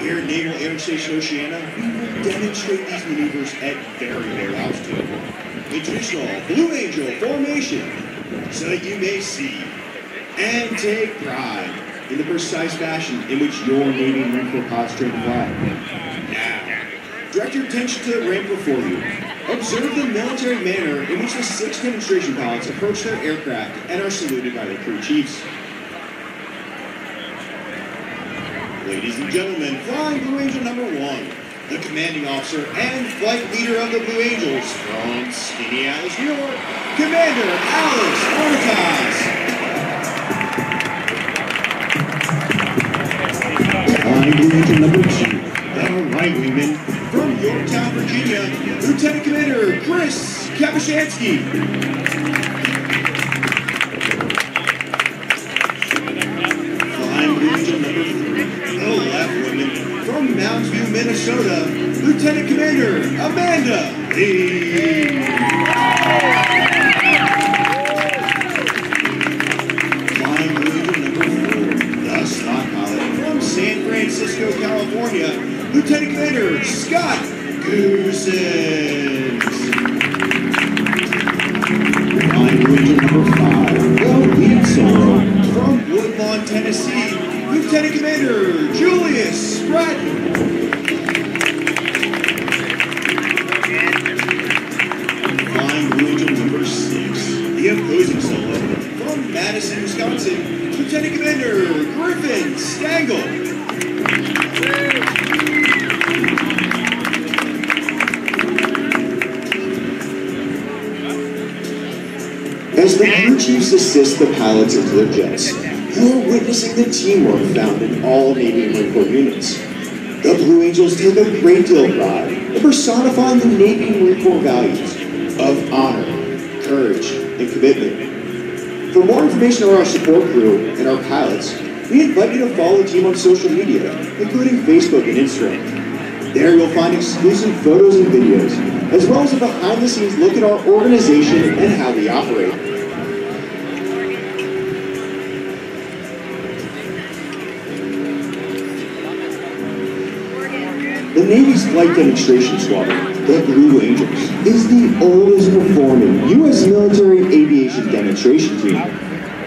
Here at Naval Air Station Oceana, we will demonstrate these maneuvers at very low altitude. In traditional Blue Angel formation, so that you may see and take pride in the precise fashion in which your Navy and Marine Corps pilots train to fly. Now, direct your attention to the ramp before you. Observe the military manner in which the 6 demonstration pilots approach their aircraft and are saluted by their crew chiefs. Ladies and gentlemen, flying Blue Angel number 1, the commanding officer and flight leader of the Blue Angels from Skinny Alice, New York, Commander Alex Fortus. Flying Blue Angel number 2, the right wingman from Yorktown, Virginia, Lieutenant Commander Chris Kapushansky. Flying Blue Angel number 3, the left wingman from Mounds View, Minnesota, Lieutenant Commander Amanda Lee. Flying Blue Angel number 4, the stock pilot from San Francisco, California, Lieutenant Commander Scott Goosens. Flying Blue Angel number 5, the lead solo from Woodlawn, Tennessee, Lieutenant Commander Julius Stratton. Flying Blue Angel number 6, the opposing solo from Madison, Wisconsin, Lieutenant Commander Griffin Stangl. As the crew chiefs assist the pilots into their jets, you are witnessing the teamwork found in all Navy and Marine Corps units. The Blue Angels take a great deal of pride in personifying the Navy and Marine Corps values of honor, courage, and commitment. For more information on our support crew and our pilots, we invite you to follow the team on social media, including Facebook and Instagram. There you'll find exclusive photos and videos, as well as a behind-the-scenes look at our organization and how we operate. The Navy's Flight Demonstration Squadron, the Blue Angels, is the oldest performing U.S. military aviation demonstration team.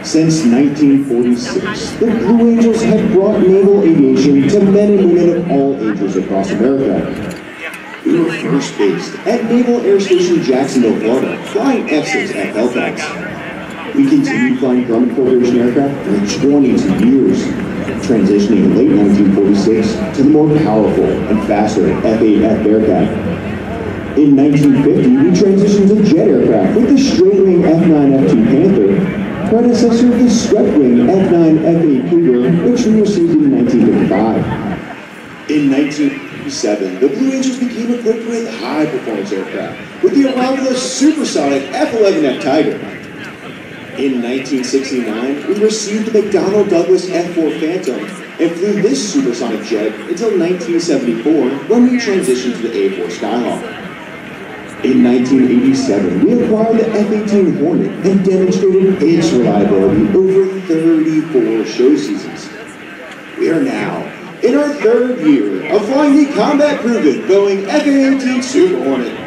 Since 1946, the Blue Angels have brought naval aviation to men and women of all ages across America. We were first based at Naval Air Station Jacksonville, Florida, flying F-6 FL. We continued flying Grumman Corporation aircraft for 22 years, transitioning in late 1946 to the more powerful and faster F-8F Bearcat. In 1950, we transitioned to jet aircraft with the straight-wing F-9 F-2 Panther, predecessor of the swept-wing F-9 F-8 Cougar, which we received in 1955. In 1957, the Blue Angels became equipped with high-performance aircraft with the arrival of the supersonic F-11F Tiger. In 1969, we received the McDonnell Douglas F-4 Phantom and flew this supersonic jet until 1974 when we transitioned to the A-4 Skyhawk. In 1987, we acquired the F-18 Hornet and demonstrated its reliability over 34 show seasons. We are now in our 3rd year of flying the combat-proven Boeing F-A-18 Super Hornet.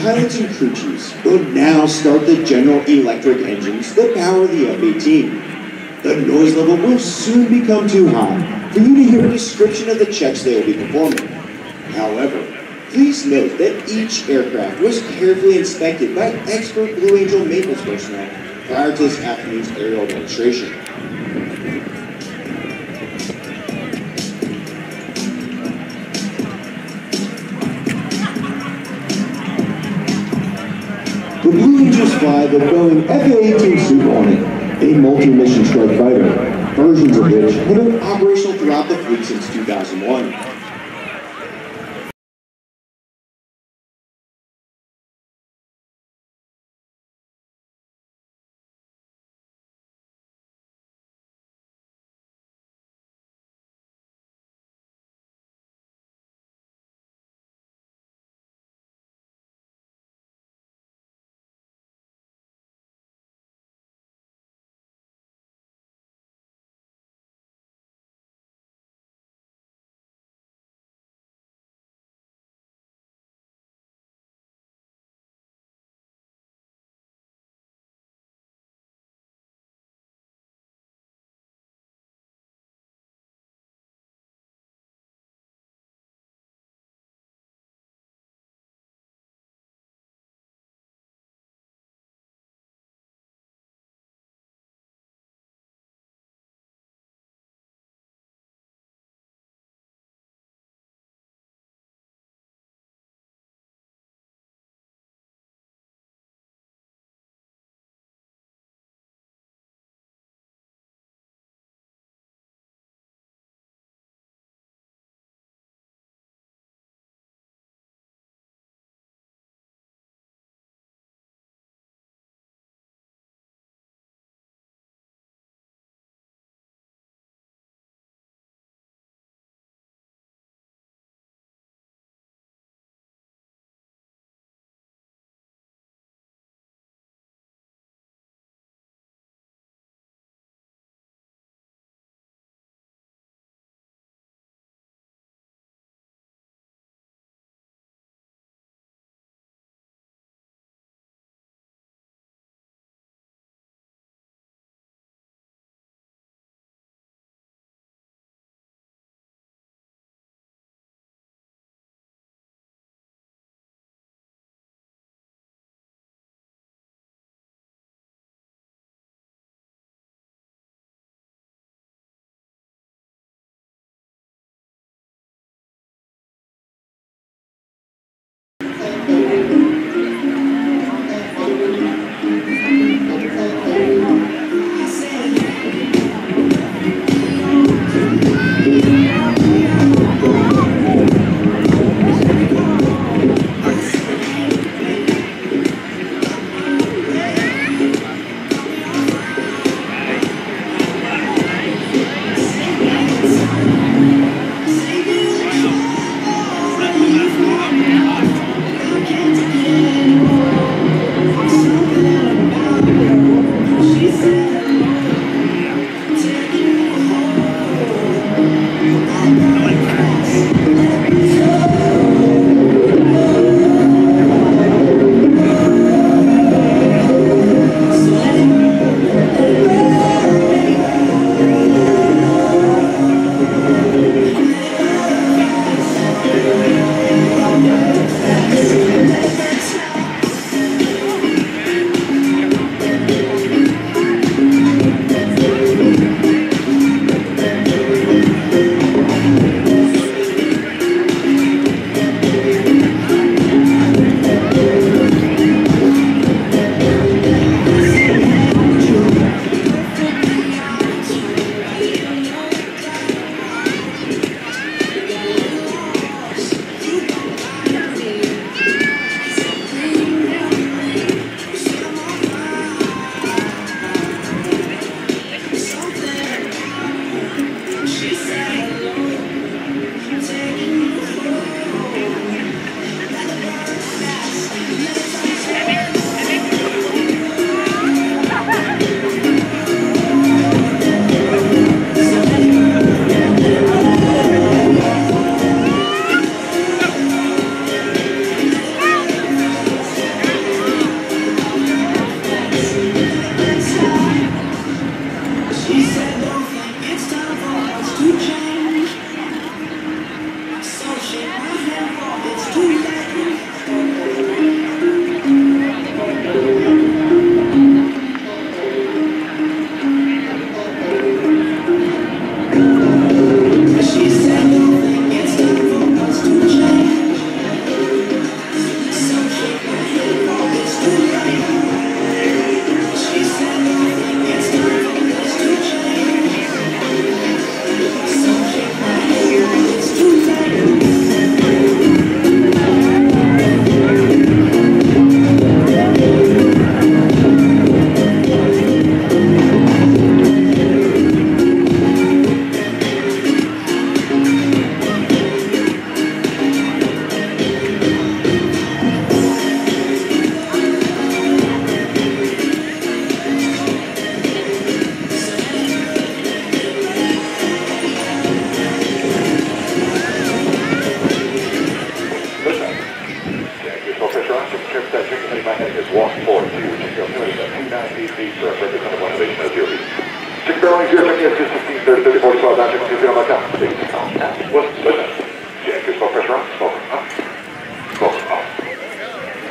pilots and crew chiefs will now start the General Electric engines that power the F-18. The noise level will soon become too high for you to hear a description of the checks they will be performing. However, please note that each aircraft was carefully inspected by expert Blue Angel maintenance personnel prior to this afternoon's aerial demonstration. The Blue Angels fly the Boeing F-18 Super Hornet, a multi-mission strike fighter, versions of which have been operational throughout the fleet since 2001.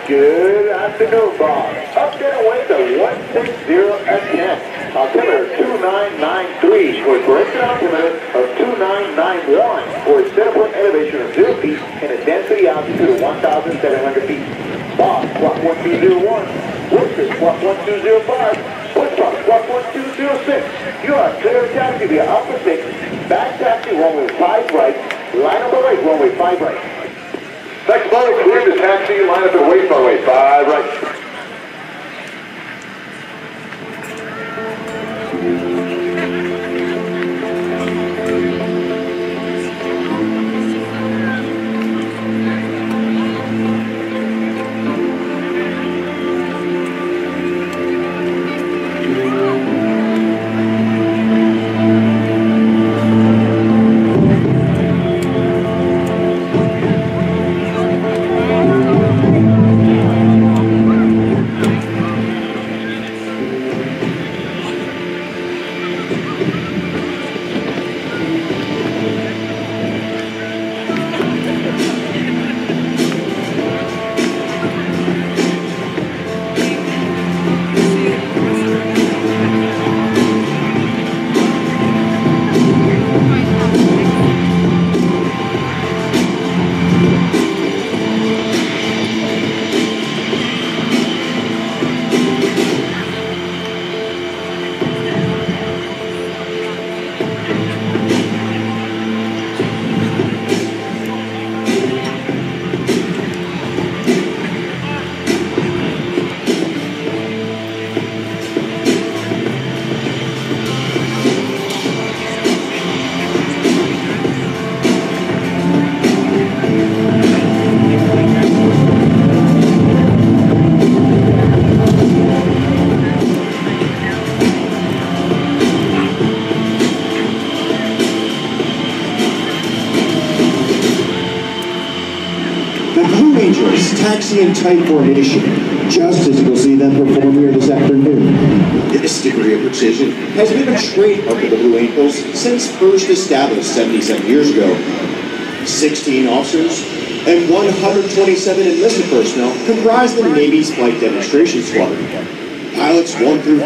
Good afternoon, Bob. Up and away to 160 at 10. Altimeter 2993 for a corrected altimeter of 2991 for a set up elevation of 0 feet and a density altitude of 1,700 feet. Bob, squawk 1201. Worcester, squawk 1205. Woodstock, squawk 1206. You are clear of taxi via Alpha 6. Back taxi, runway 5 right. Line up right, runway 5 right. Next flight, clear to taxi, line up and wait, runway 5 right. Taxi in tight formation, just as you'll see them perform here this afternoon. This degree of precision has been a trademark of the Blue Angels since first established 77 years ago. 16 officers and 127 enlisted personnel comprise the Navy's Flight Demonstration Squadron. Pilots 1 through...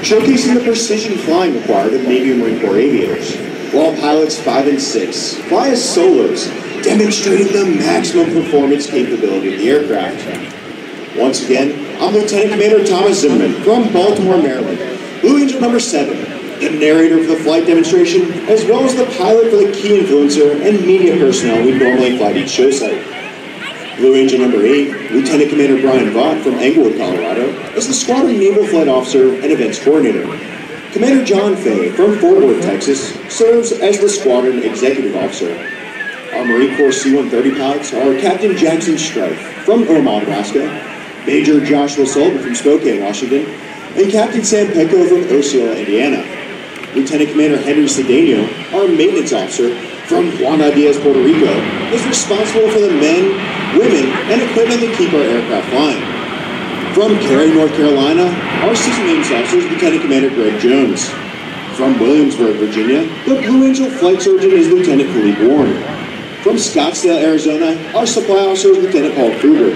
showcasing the precision flying required of Navy and Marine Corps aviators, while pilots 5 and 6 fly as solos, demonstrating the maximum performance capability of the aircraft. Once again, I'm Lieutenant Commander Thomas Zimmerman from Baltimore, Maryland, Blue Angel number 7, the narrator for the flight demonstration, as well as the pilot for the key influencer and media personnel we normally fly at each show site. Blue Angel number 8, Lieutenant Commander Brian Vaught from Englewood, Colorado, is the Squadron Naval Flight Officer and Events Coordinator. Commander John Fay from Fort Worth, Texas, serves as the Squadron Executive Officer. Our Marine Corps C-130 pilots are Captain Jackson Strife from Omaha, Nebraska, Major Joshua Sullivan from Spokane, Washington, and Captain Sam Pecco from Osceola, Indiana. Lieutenant Commander Henry Cedeno, our maintenance officer from Juana Diaz, Puerto Rico, is responsible for the men, women, and equipment that keep our aircraft flying. From Cary, North Carolina, our assistant maintenance officer is Lieutenant Commander Greg Jones. From Williamsburg, Virginia, the Blue Angel flight surgeon is Lieutenant Philippe Warren. From Scottsdale, Arizona, our supply officer is Lieutenant Paul Kruger.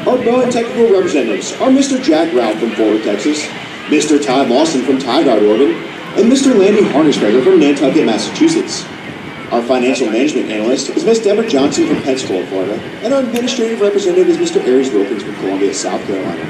Our Boeing technical representatives are Mr. Jack Ralph from Fort Worth, Texas, Mr. Todd Lawson from Tigard, Oregon, and Mr. Landy Harnisberger from Nantucket, Massachusetts. Our financial management analyst is Ms. Deborah Johnson from Pensacola, Florida, and our administrative representative is Mr. Aries Wilkins from Columbia, South Carolina.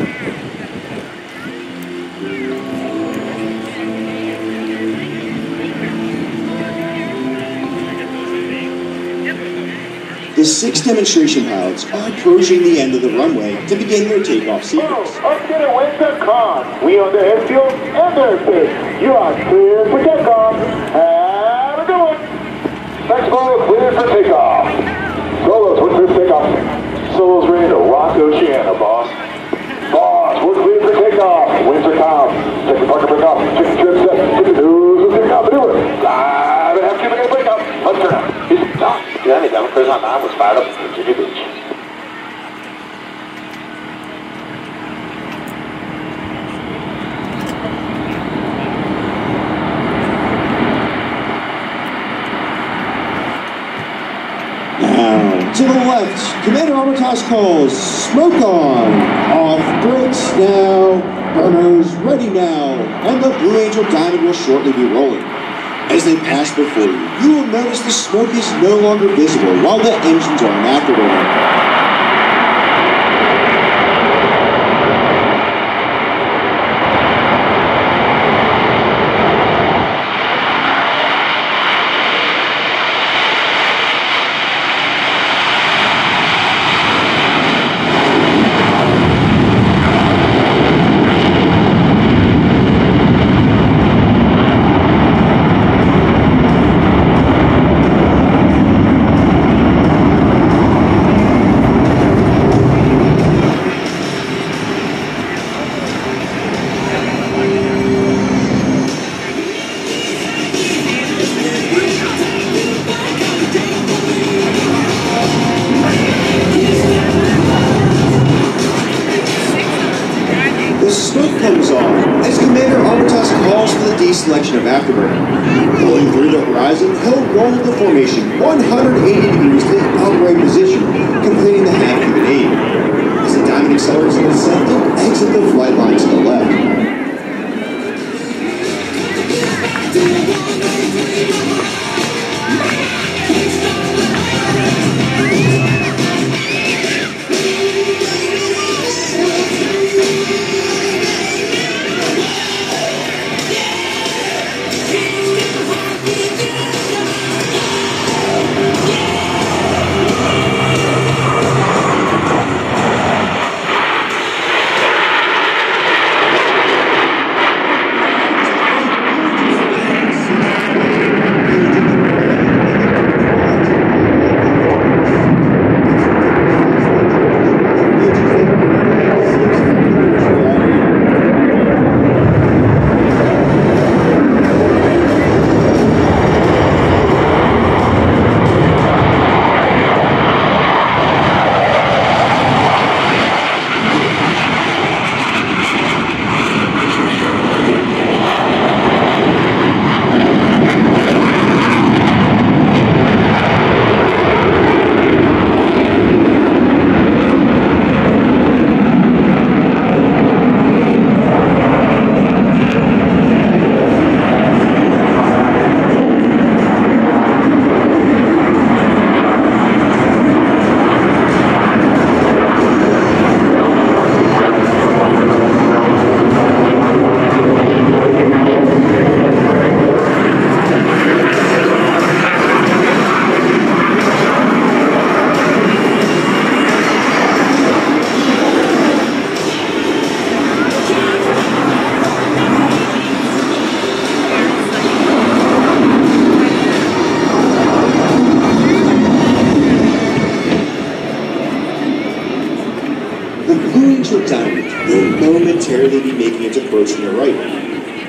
The 6 demonstration pilots are approaching the end of the runway to begin their takeoff sequence. Ocean and Winter.com. We on the airfield and airspace. You are clear for takeoff. Have a good one. Next ball, clear for takeoff. Solos, we're clear for takeoff. Solos ready to rock Oceana, boss. Boss, we're clear for takeoff. Winds are calm. Check the parker breakoff. Check the trim set. Check the nose of the takeoff maneuver. Live and have Cuban get breakout. Let's turn out. He's done. Yeah, any time Chris on 9 was fired up in Virginia Beach. Now, to the left, Commander Armitage calls smoke on, off brakes now, burners ready now, and the Blue Angel Diamond will shortly be rolling. As they pass before you, you will notice the smoke is no longer visible while the engines are in afterburner. Selection of afterburner. Pulling through the horizon, he'll roll the formation 180 degrees to the upright position, completing the half-Cuban aim. As the diamond accelerates to the descent, they'll exit the flight line to the left. Diamond will momentarily be making its approach from the right.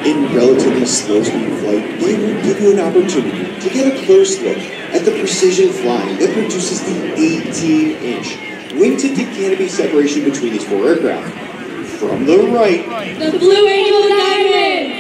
In relatively slow-speed flight, they will give you an opportunity to get a close look at the precision flying that produces the 18-inch wing-to-tip canopy separation between these 4 aircraft. From the right, the Blue Angel Diamond!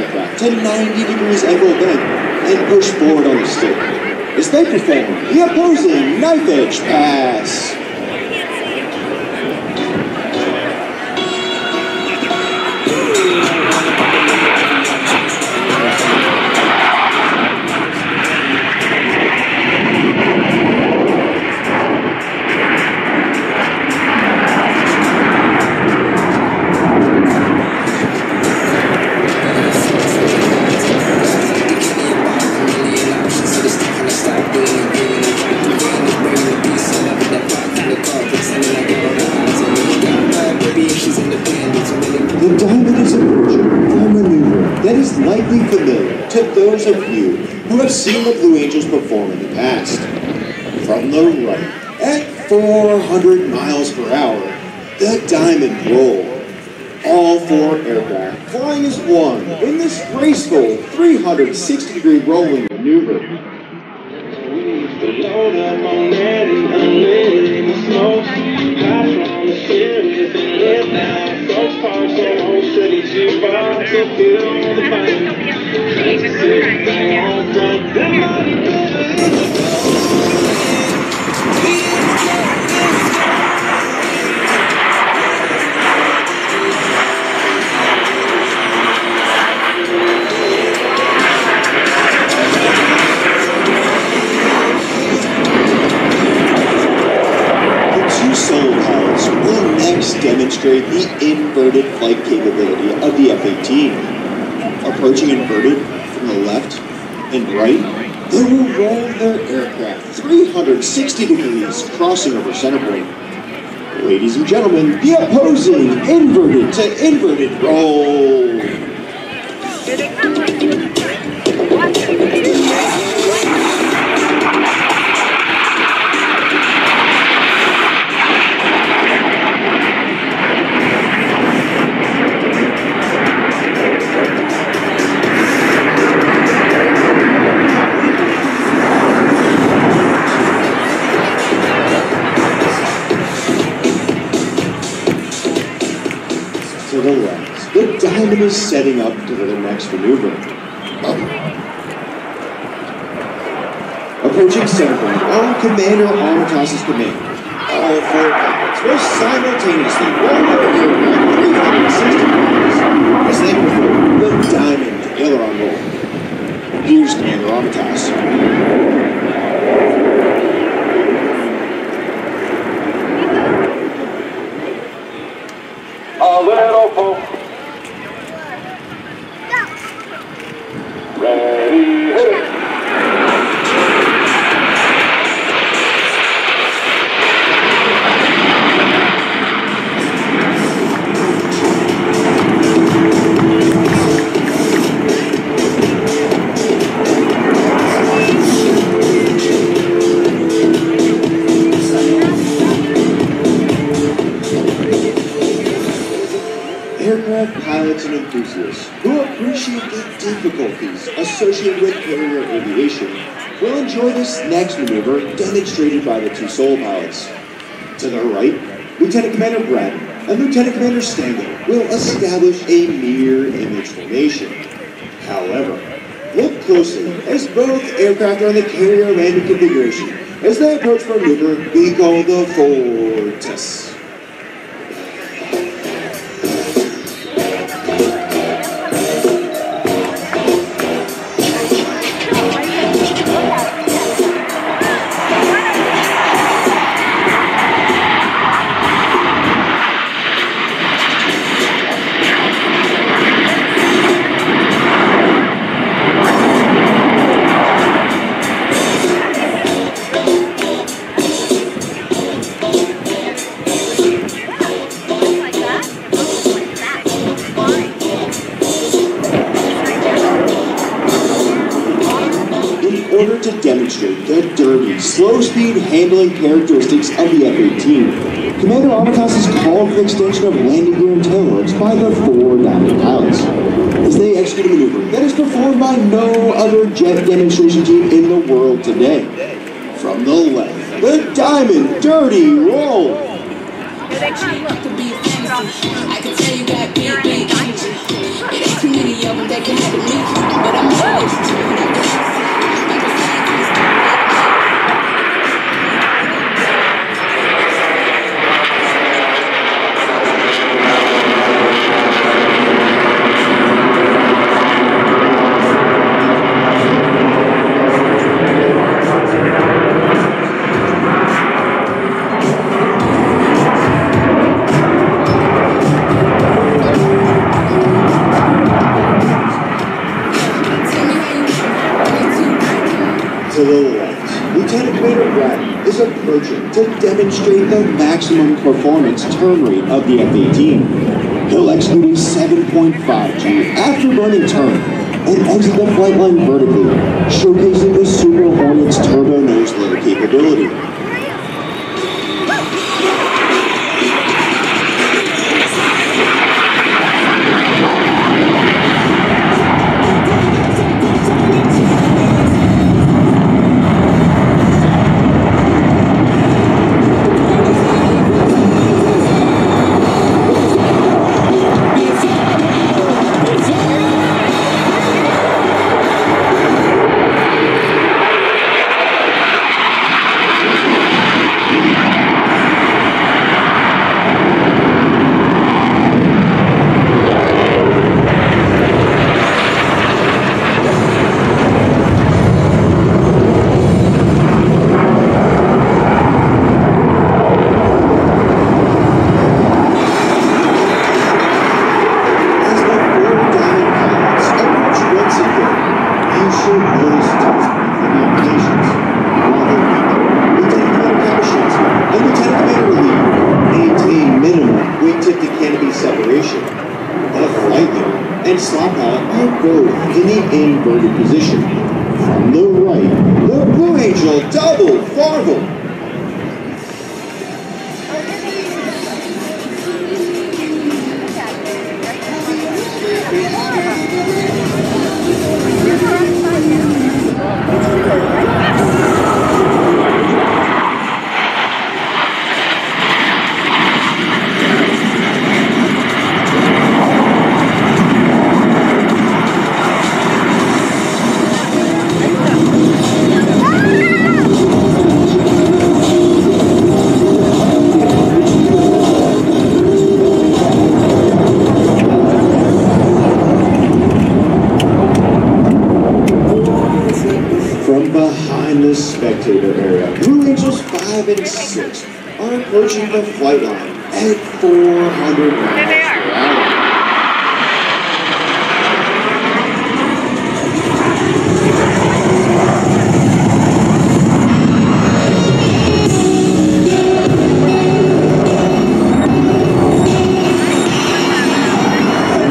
aircraft to 90 degrees angle bend and push forward on the stick as they perform the opposing knife edge pass. The Diamond is approaching for a maneuver that is likely familiar to those of you who have seen the Blue Angels perform in the past. From the right, at 400 miles per hour, the Diamond Roll. All four aircraft flying as one in this graceful 360-degree rolling maneuver. Load up on that and unlit in the smoke. Hot from the serious and live now. Folks park so most of these jukebox to feel the pain. Thanks to sit back on front. The money demonstrate the inverted flight capability of the F-18. Approaching inverted from the left and right, they will roll their aircraft 360 degrees, crossing over center point. Ladies and gentlemen, the opposing inverted to inverted roll. To the left, the Diamond is setting up to the next maneuver. Approaching center point on Commander Armitas's command, all four pilots will simultaneously roll their aircraft 360 degrees as they perform the Diamond Aileron roll. Here's Commander Armitas. Let it off, folks. Ready, hit it. Aircraft pilots and enthusiasts who appreciate the difficulties associated with carrier aviation will enjoy this next maneuver demonstrated by the two solo pilots. To the right, Lieutenant Commander Bratton and Lieutenant Commander Stengel will establish a mirror image formation. However, look closely as both aircraft are in the carrier landing configuration as they approach for a maneuver we call the Fortus. To demonstrate the dirty, slow-speed handling characteristics of the F-18, Commander Armitas has called for the extension of landing gear and tail ropes by the four Diamond pilots as they execute a maneuver that is performed by no other jet demonstration team in the world today. From the left, the Diamond Dirty Roll. It actually looked to be I can tell you got big energy. It ain't too many of them that can handle me, but I'm allergic to it. To the left, Lieutenant Commander Brad is approaching to demonstrate the maximum performance turn rate of the F-18. He'll execute a 7.5 G after running turn and exit the flight line vertically, showcasing the Super Hornet's turbo nose load capability. Inverted position. From the right, the Blue Angel double Farvel. Spectator area, Blue Angels 5 and 6 are approaching the flight line at 400 miles per hour.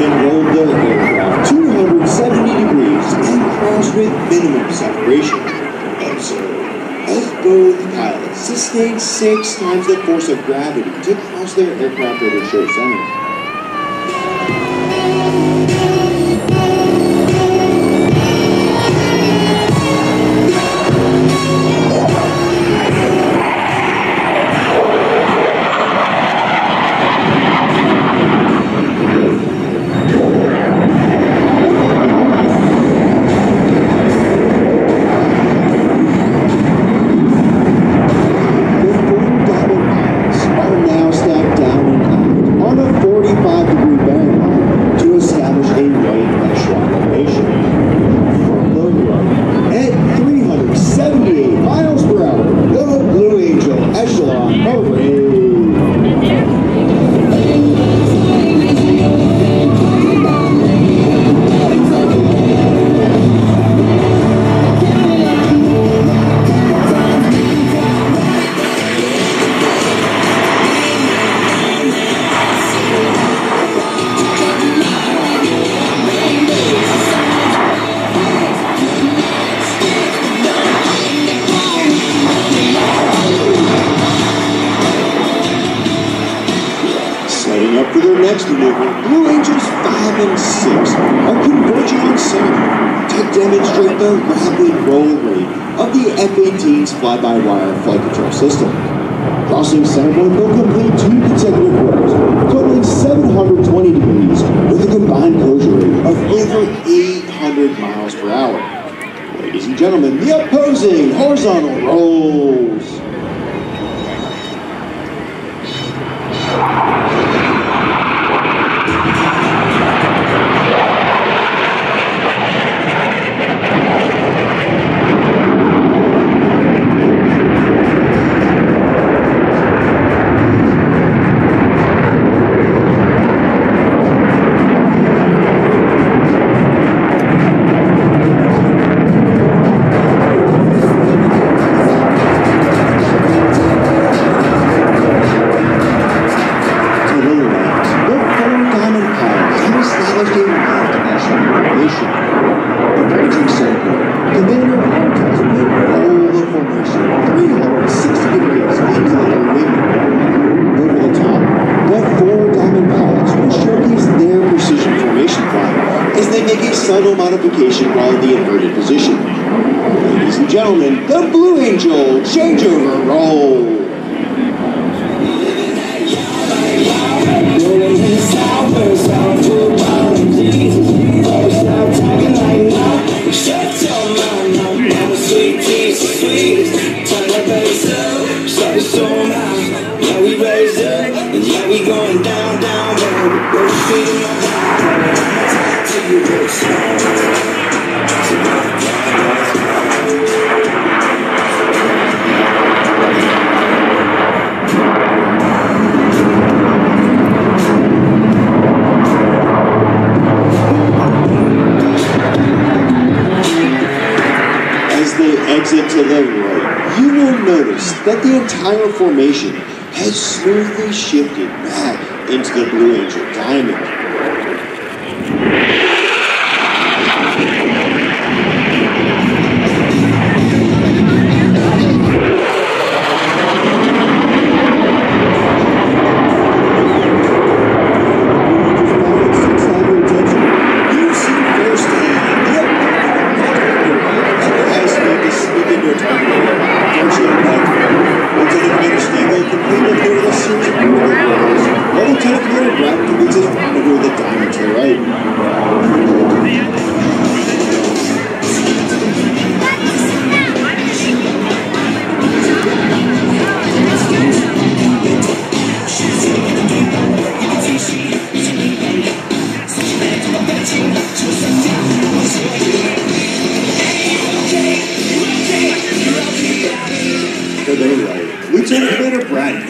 And rolled their aircraft 270 degrees and crossed with minimum separation. As both pilots sustained 6 times the force of gravity to cross their aircraft over show center. Next maneuver, Blue Angels 5 and 6 are converging on center to demonstrate the rapid roll rate of the F-18's fly-by-wire flight control system. Crossing center point, they'll complete 2 consecutive rolls, totaling 720 degrees with a combined closure rate of over 800 miles per hour. Ladies and gentlemen, the opposing horizontal rolls. Subtle modification while in the inverted position. Ladies and gentlemen, the Blue Angel Changeover Roll. Exit to the right, you will notice that the entire formation has smoothly shifted back into the Blue Angel Diamond.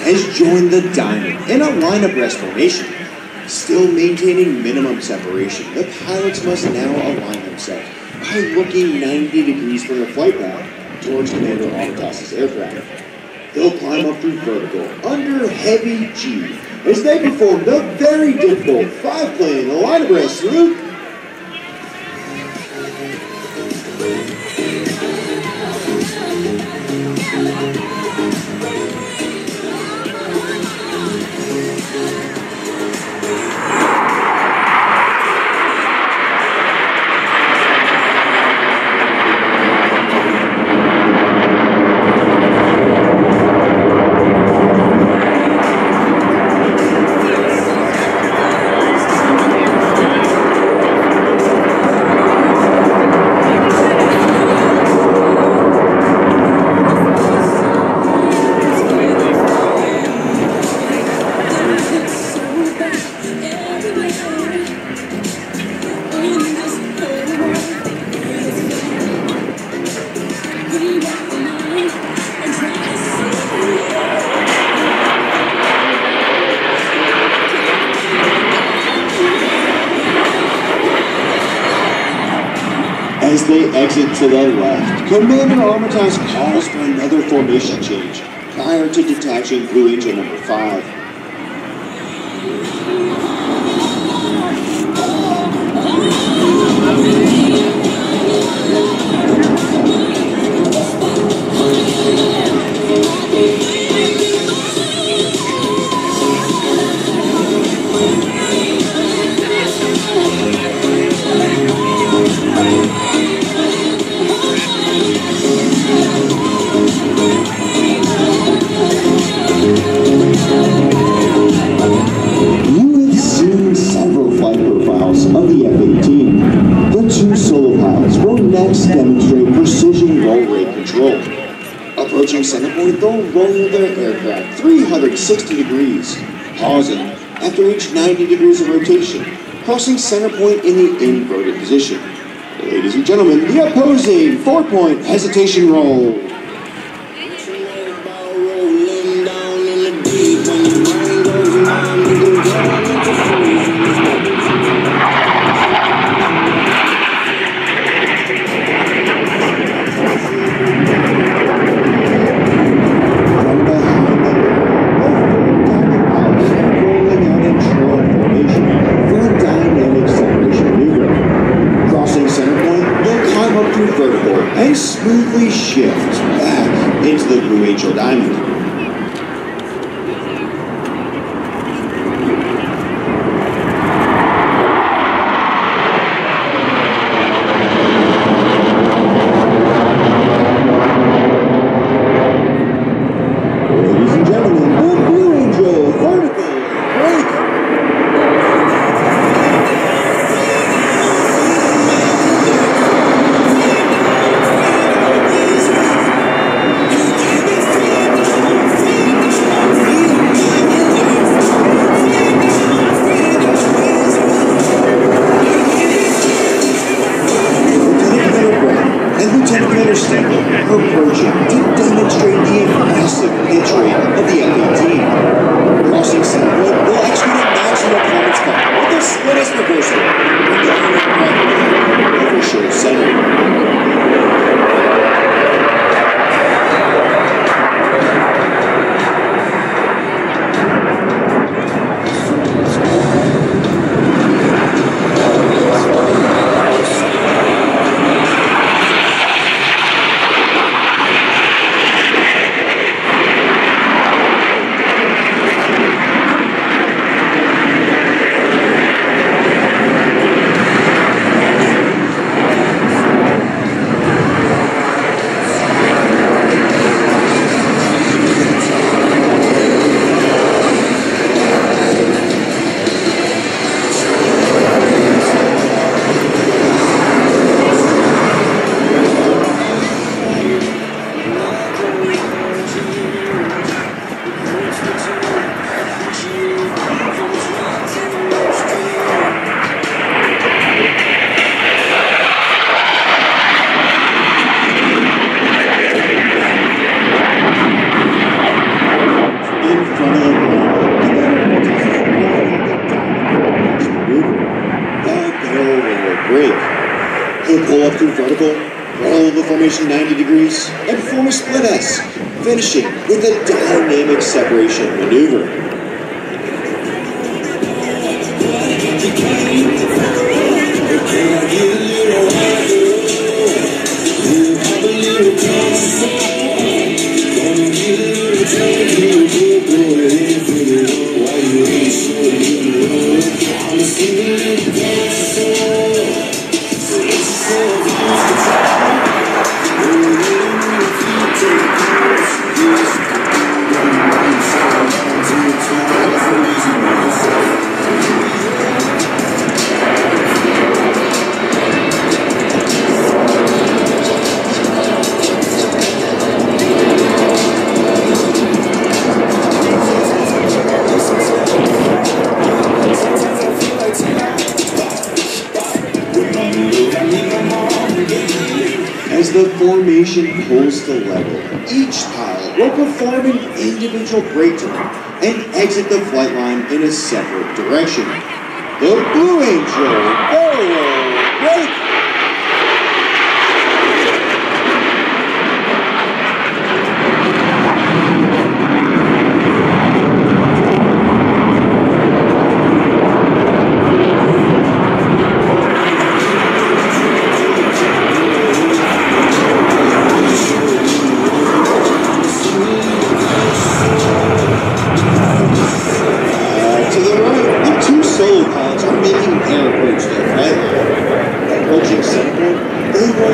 Has joined the Diamond in a line abreast formation. Still maintaining minimum separation, the pilots must now align themselves by looking 90 degrees from their flight path towards Commander Armitas's aircraft. They'll climb up through vertical under heavy G as they perform the very difficult 5-plane line abreast salute. As they exit to the left, Commander Armitage calls for another formation change prior to detaching Blue Angel number 5. rate control. Approaching center point, they'll roll their aircraft 360 degrees, pausing after each 90 degrees of rotation, crossing center point in the inverted position. Ladies and gentlemen, the opposing 4-point hesitation roll. And smoothly shift back into the Blue Angel Diamond. Ladies and gentlemen, the Blue Angel vertical break. Approaching to demonstrate the impressive pitch rate of the F-18. Crossing center point will execute a maximum climate spot with a split-S reversal and the over short center. Pull up through vertical, roll the formation 90 degrees, and form a split S, finishing with a dynamic separation maneuver. As the formation pulls to level, each pilot will perform an individual brake turn and exit the flight line in a separate direction. The Blue Angel barrel roll brake.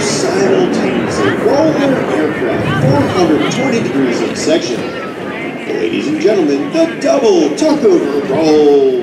Simultaneously roll their aircraft 420 degrees in section. Ladies and gentlemen, the double Tuckover roll.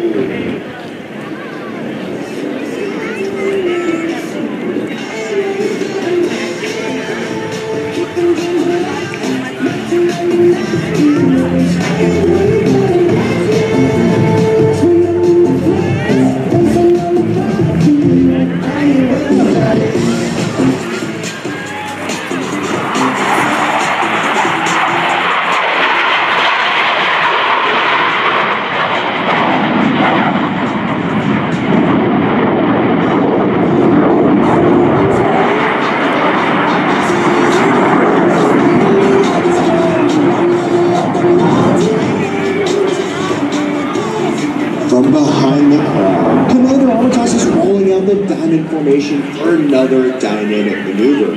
Formation for another dynamic maneuver,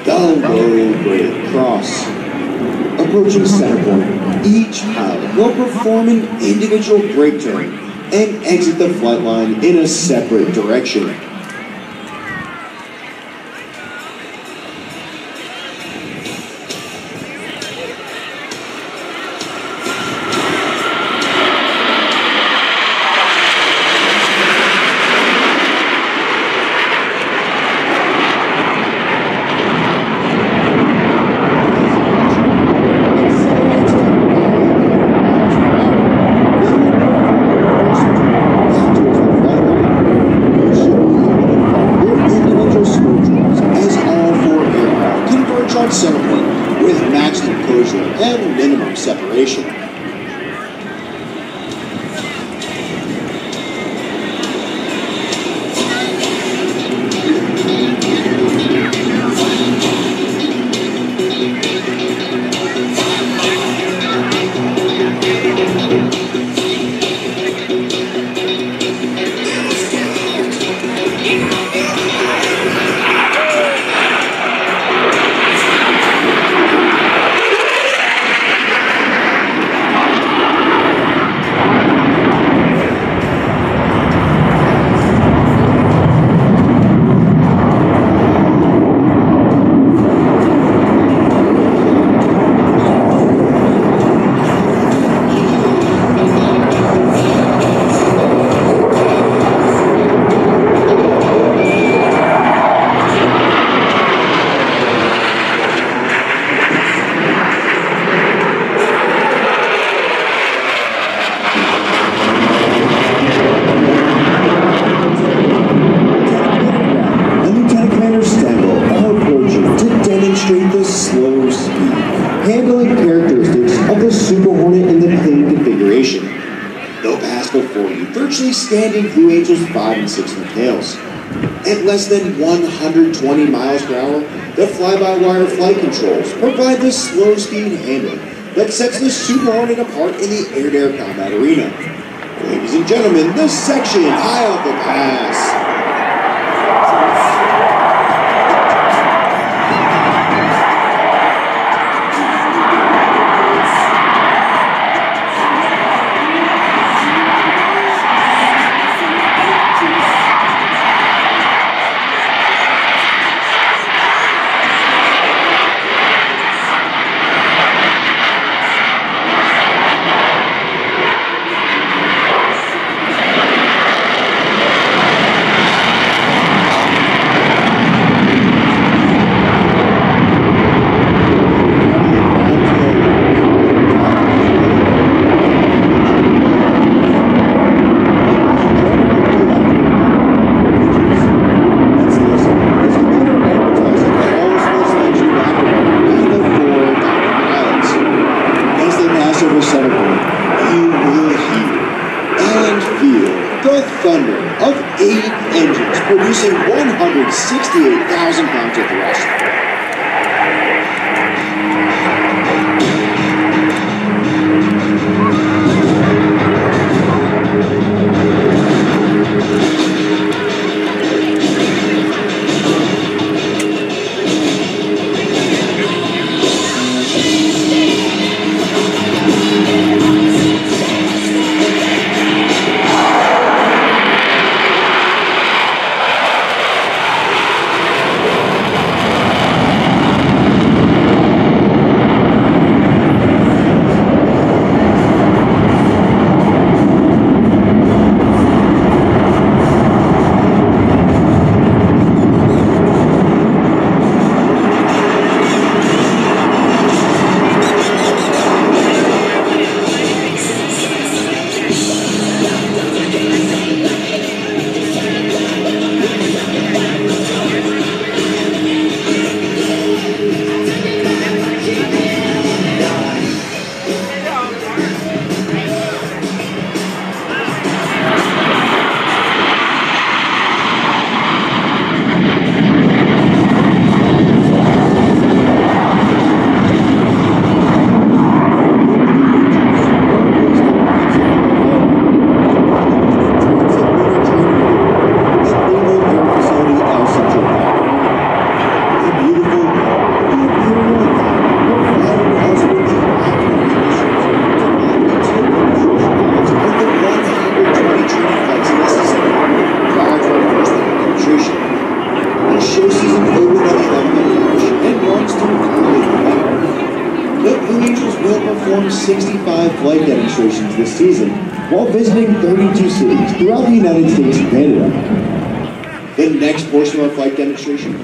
the low grade cross. Approaching center point, each pilot will perform an individual brake turn and exit the flight line in a separate direction. Standing Blue Angels 5 and 6 tails. At less than 120 miles per hour, the fly-by-wire flight controls provide the slow speed handling that sets the Super Hornet apart in the air-to-air combat arena. Ladies and gentlemen, the section high off the pass. performed 65 flight demonstrations this season while visiting 32 cities throughout the United States and Canada. The next portion of our flight demonstration.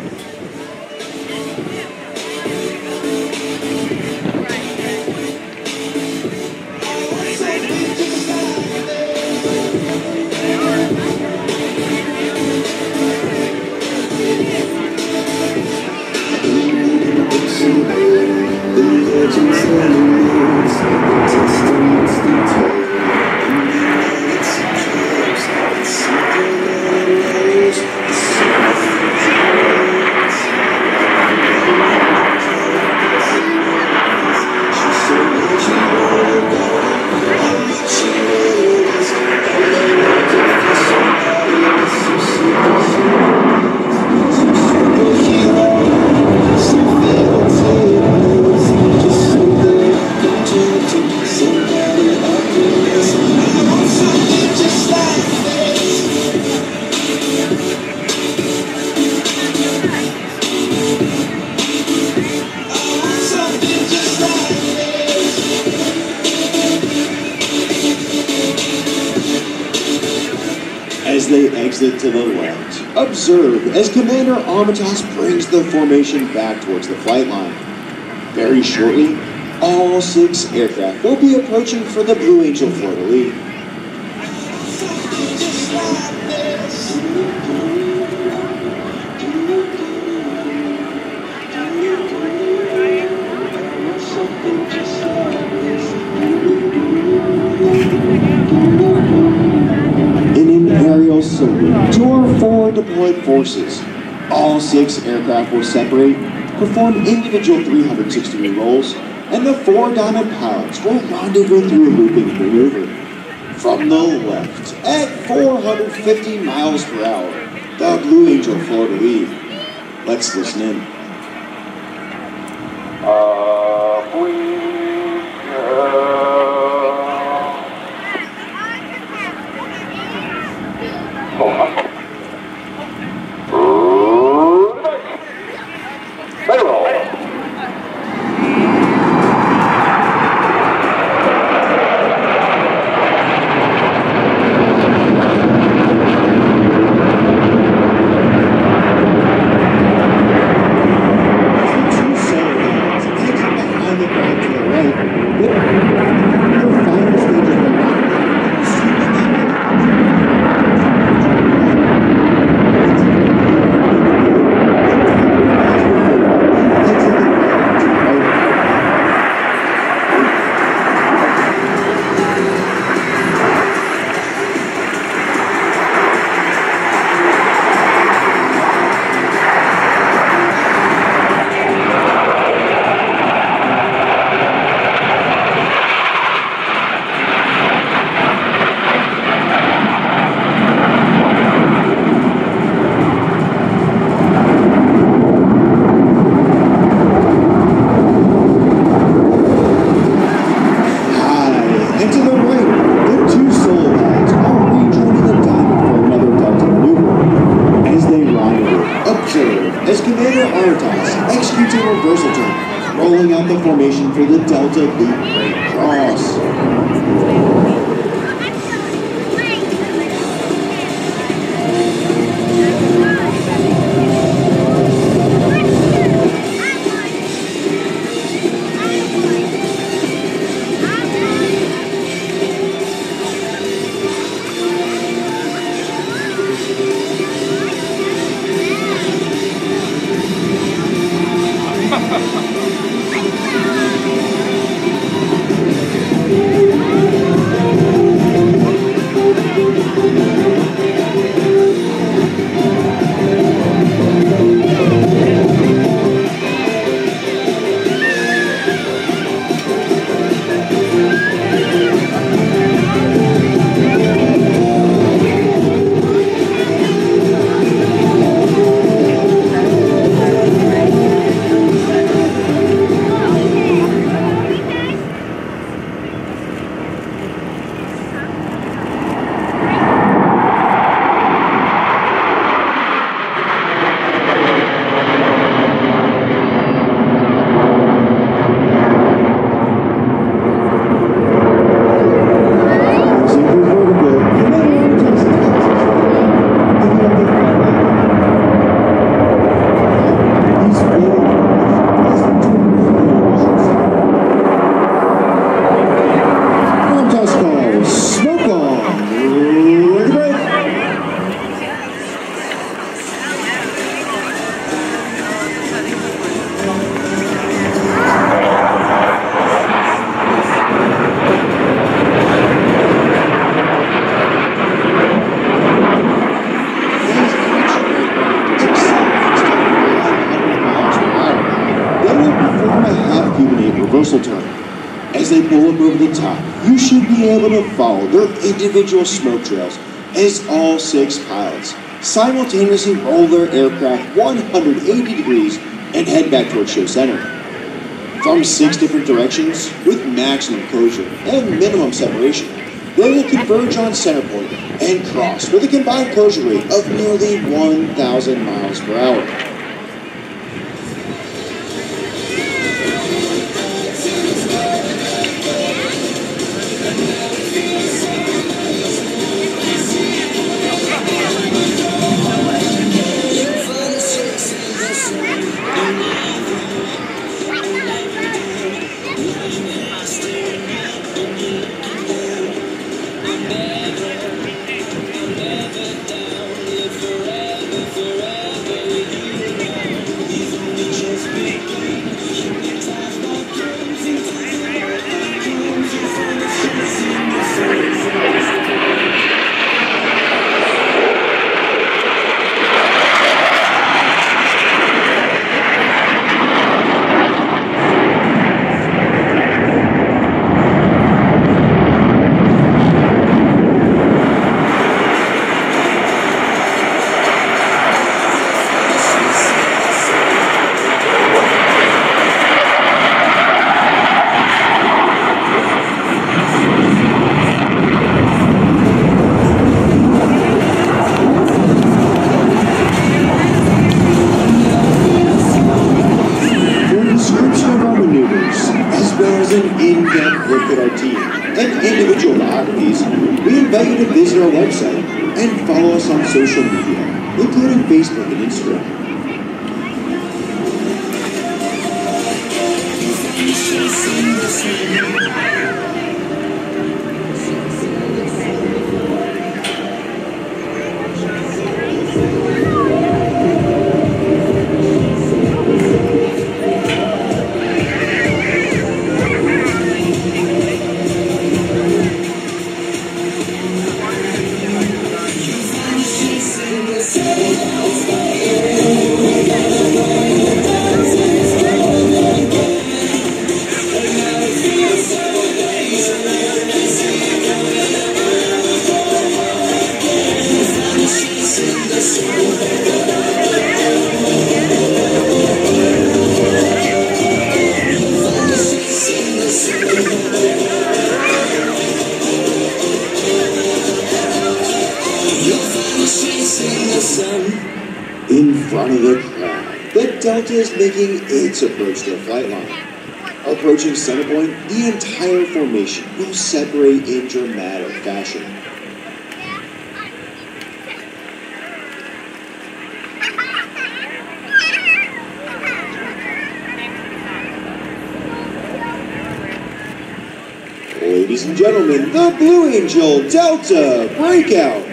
To the left. Observe as Commander Armitage brings the formation back towards the flight line. Very shortly, all 6 aircraft will be approaching for the Blue Angel Fleur di Lis. Salute to our 4 deployed forces. All 6 aircraft will separate, perform individual 360-degree rolls, and the 4 diamond pilots will rendezvous through a looping maneuver. From the left, at 450 miles per hour, the Blue Angel Fleur di Lis. Let's listen in. Formation for the Delta Loop Break Cross. universal term. As they pull up over the top, you should be able to follow their individual smoke trails as all 6 pilots simultaneously roll their aircraft 180 degrees and head back towards show center. From 6 different directions, with maximum closure and minimum separation, they will converge on center point and cross with a combined closure rate of nearly 1,000 miles per hour. Visit our website and follow us on social media, including Facebook and Instagram. In front of the crowd, the Delta is making its approach to the flight line. Approaching center point, the entire formation will separate in dramatic fashion. Ladies and gentlemen, the Blue Angel Delta Breakout.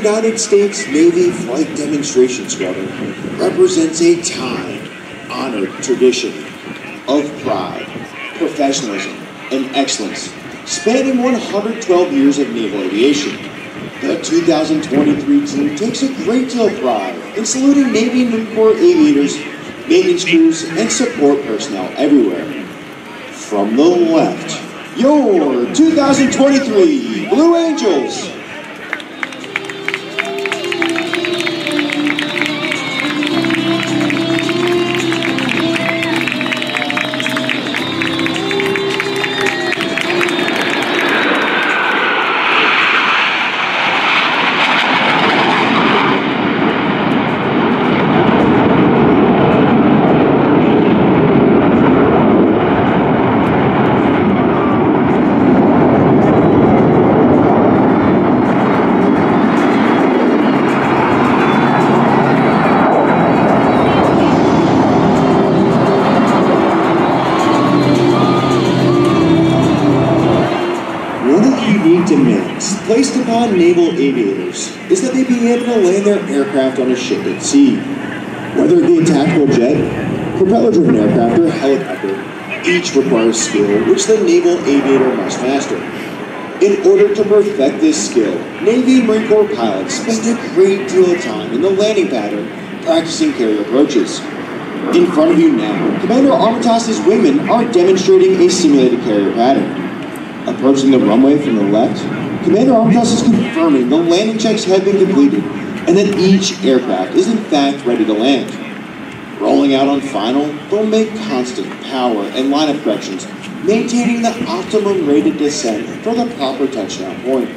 United States Navy Flight Demonstration Squadron represents a time-honored tradition of pride, professionalism, and excellence spanning 112 years of naval aviation. The 2023 team takes a great deal of pride in saluting Navy and Marine Corps aviators, maintenance crews, and support personnel everywhere. From the left, your 2023 Blue Angels. Demands placed upon naval aviators is that they be able to land their aircraft on a ship at sea. Whether it be a tactical jet, propeller-driven aircraft, or helicopter, each requires skill which the naval aviator must master. In order to perfect this skill, Navy and Marine Corps pilots spend a great deal of time in the landing pattern practicing carrier approaches. In front of you now, Commander Armitas's wingmen are demonstrating a simulated carrier pattern. Approaching the runway from the left, Commander Armitage is confirming the landing checks have been completed and that each aircraft is in fact ready to land. Rolling out on final, they'll make constant power and lineup corrections, maintaining the optimum rated descent for the proper touchdown point.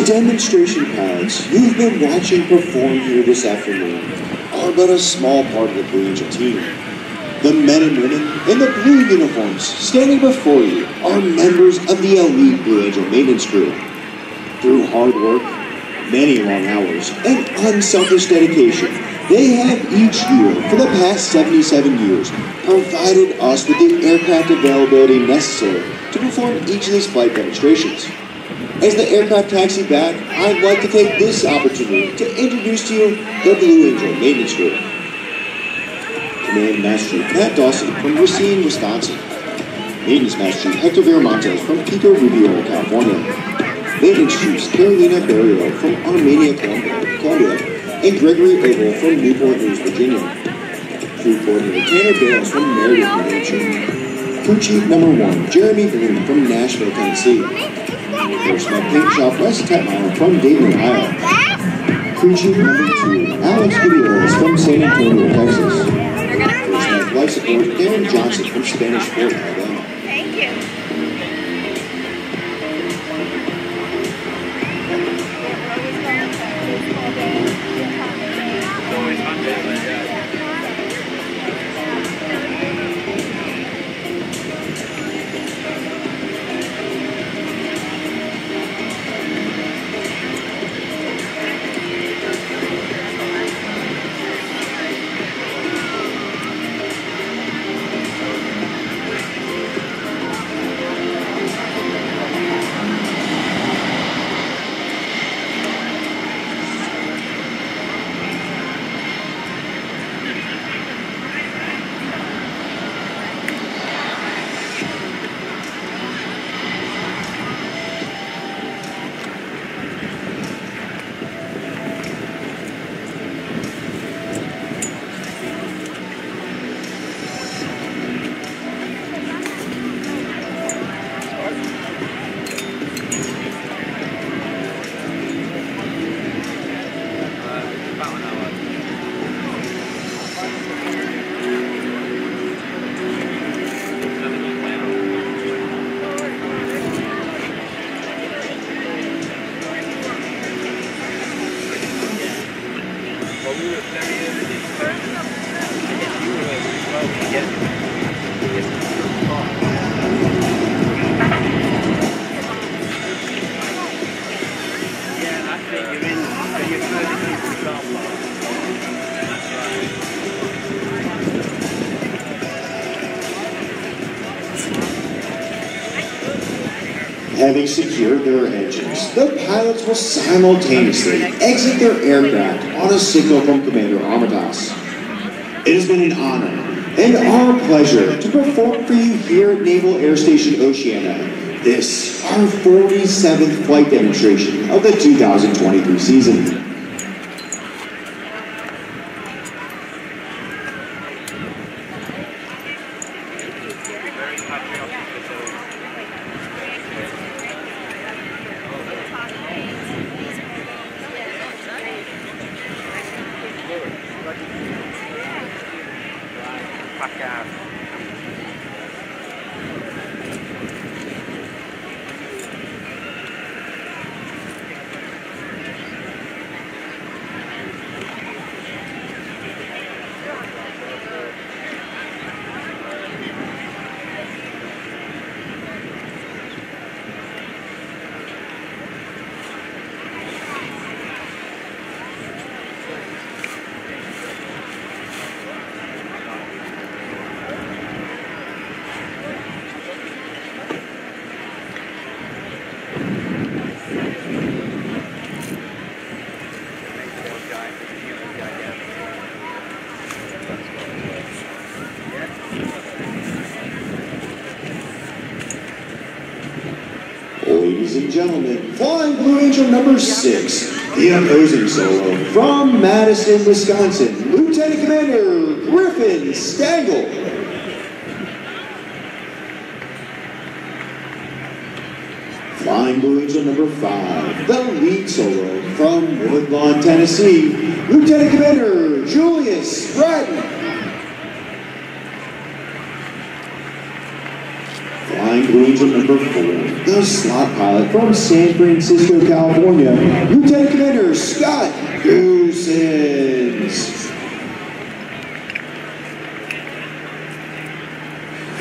Demonstration pilots you've been watching perform here this afternoon are but a small part of the Blue Angel team. The men and women in the blue uniforms standing before you are members of the elite Blue Angel maintenance crew. Through hard work, many long hours, and unselfish dedication, they have each year for the past 77 years provided us with the aircraft availability necessary to perform each of these flight demonstrations. As the aircraft taxi back, I'd like to take this opportunity to introduce to you the Blue Angel maintenance crew. Command Master Chief Matt Dawson from Racine, Wisconsin. Maintenance Master Chief Hector Viramontes from Pico Rubio, California. Maintenance Chiefs Carolina Barrio from Armenia, Colombia, and Gregory Ogle from Newport News, Virginia. Crew Coordinator Tanner Bales from Meredith, New Hampshire. Crew Chief Number 1 Jeremy Bloom from Nashville, Tennessee. Personnel Paint Shop Wes Tetmeyer from Dayton, Ohio. Crew Chief Number 2 Alex Gutierrez from San Antonio, Texas. Personnel Flight Support Darren Johnson from Spanish Fort, Alabama. Thank you. Having secured their engines, the pilots will simultaneously exit their aircraft on a signal from Commander Armitage. It has been an honor and our pleasure to perform for you here at Naval Air Station Oceana this, our 47th flight demonstration of the 2023 season. Ladies and gentlemen, Flying Blue Angel number 6, the opposing solo from Madison, Wisconsin, Lieutenant Commander Griffin Stangl. Flying Blue Angel number 5, the lead solo from Woodlawn, Tennessee, Lieutenant Commander Julius Bratton. Flying Blue Angel number 4, the slot pilot from San Francisco, California, Lieutenant Commander Scott Goosens.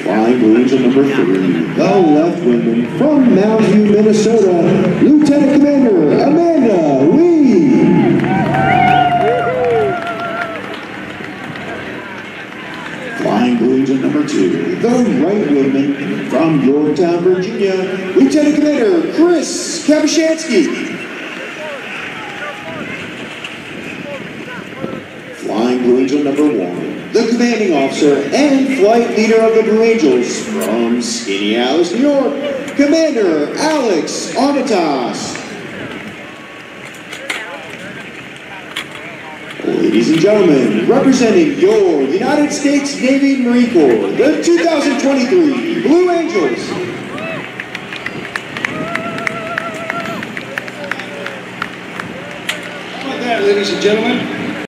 Flying Blue Angel number 3, the left wingman from Mountain View, Minnesota, Lieutenant Commander Amanda Lee. Flying Blue Angel number 2, the right wingman from Yorktown, Virginia, Lieutenant Commander Chris Kapushansky. Flying Blue Angel number 1, the commanding officer and flight leader of the Blue Angels from Skinny Alice, New York, Commander Alex Armitage. Ladies and gentlemen, representing your United States Navy and Marine Corps, the 2023 Blue Angels. How about that, ladies and gentlemen?